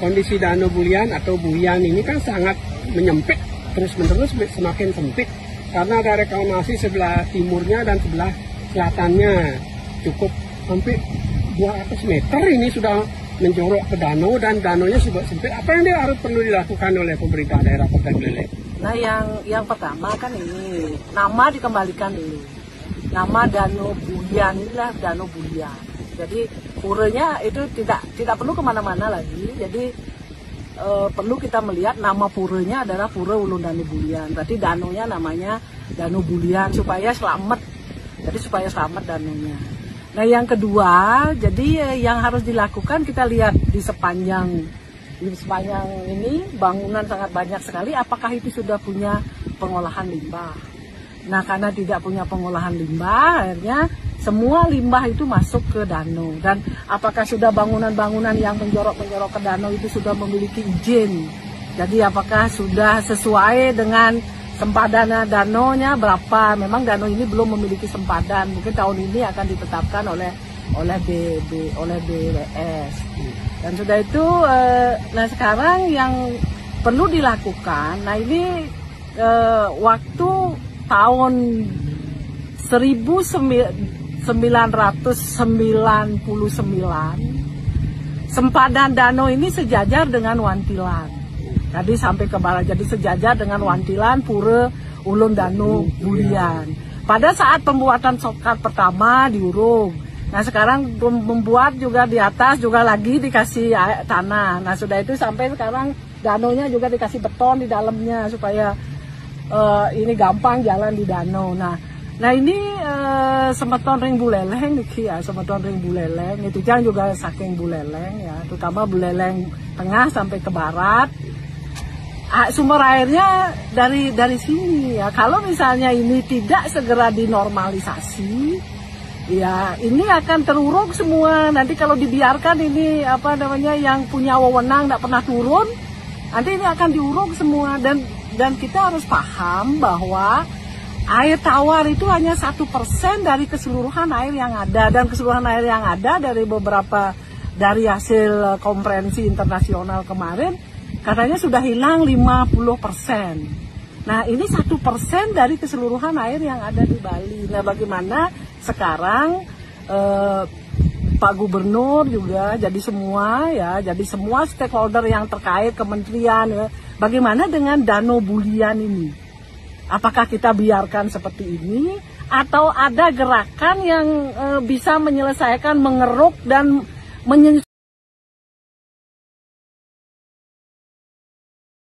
kondisi Danau Bulian atau Bulian ini kan sangat menyempit, terus-menerus semakin sempit karena ada reklamasi sebelah timurnya dan sebelah selatannya cukup hampir 200 meter ini sudah menjorok ke danau dan danaunya sudah sempit. Apa yang harus perlu dilakukan oleh pemerintah daerah Kota Buleleng? Nah, yang pertama kan ini nama dikembalikan dulu. Nama Danau Bulian inilah Danau Bulian. Jadi puranya itu tidak perlu kemana-mana lagi. Jadi perlu kita melihat nama puranya adalah Pura Ulun Danau Bulian. Berarti danaunya namanya Danau Bulian supaya selamat. Jadi supaya selamat danaunya. Nah, yang kedua, jadi yang harus dilakukan kita lihat di sepanjang ini bangunan sangat banyak sekali. Apakah itu sudah punya pengolahan limbah? Nah, karena tidak punya pengolahan limbah, akhirnya semua limbah itu masuk ke danau. Dan apakah sudah bangunan-bangunan yang menjorok ke danau itu sudah memiliki izin? Jadi apakah sudah sesuai dengan sempadan danaunya berapa? Memang danau ini belum memiliki sempadan. Mungkin tahun ini akan ditetapkan oleh BWS. Dan sudah itu, nah sekarang yang perlu dilakukan, nah ini waktu tahun 1999 sempadan danau ini sejajar dengan Wantilan. Jadi sampai ke barat, jadi sejajar dengan Wantilan, Pura Ulun Danau Bulian. Pada saat pembuatan shortcut pertama diuruk. Nah sekarang membuat juga di atas juga lagi dikasih tanah. Nah sudah itu sampai sekarang danaunya juga dikasih beton di dalamnya supaya ini gampang jalan di danau. Nah ini Semeton Ring Buleleng nih ya, Semeton Ring Buleleng itu kan juga saking Buleleng ya, terutama Buleleng tengah sampai ke barat. Sumber airnya dari sini ya. Kalau misalnya ini tidak segera dinormalisasi, ya ini akan teruruk semua. Nanti kalau dibiarkan ini yang punya wewenang tidak pernah turun, nanti ini akan diuruk semua. Dan kita harus paham bahwa air tawar itu hanya 1% dari keseluruhan air yang ada. Dan keseluruhan air yang ada dari hasil konferensi internasional kemarin, katanya sudah hilang 50%. Nah ini 1% dari keseluruhan air yang ada di Bali. Nah bagaimana sekarang Pak Gubernur juga jadi semua stakeholder yang terkait kementerian ya, bagaimana dengan Danau Bulian ini? Apakah kita biarkan seperti ini atau ada gerakan yang bisa menyelesaikan, mengeruk dan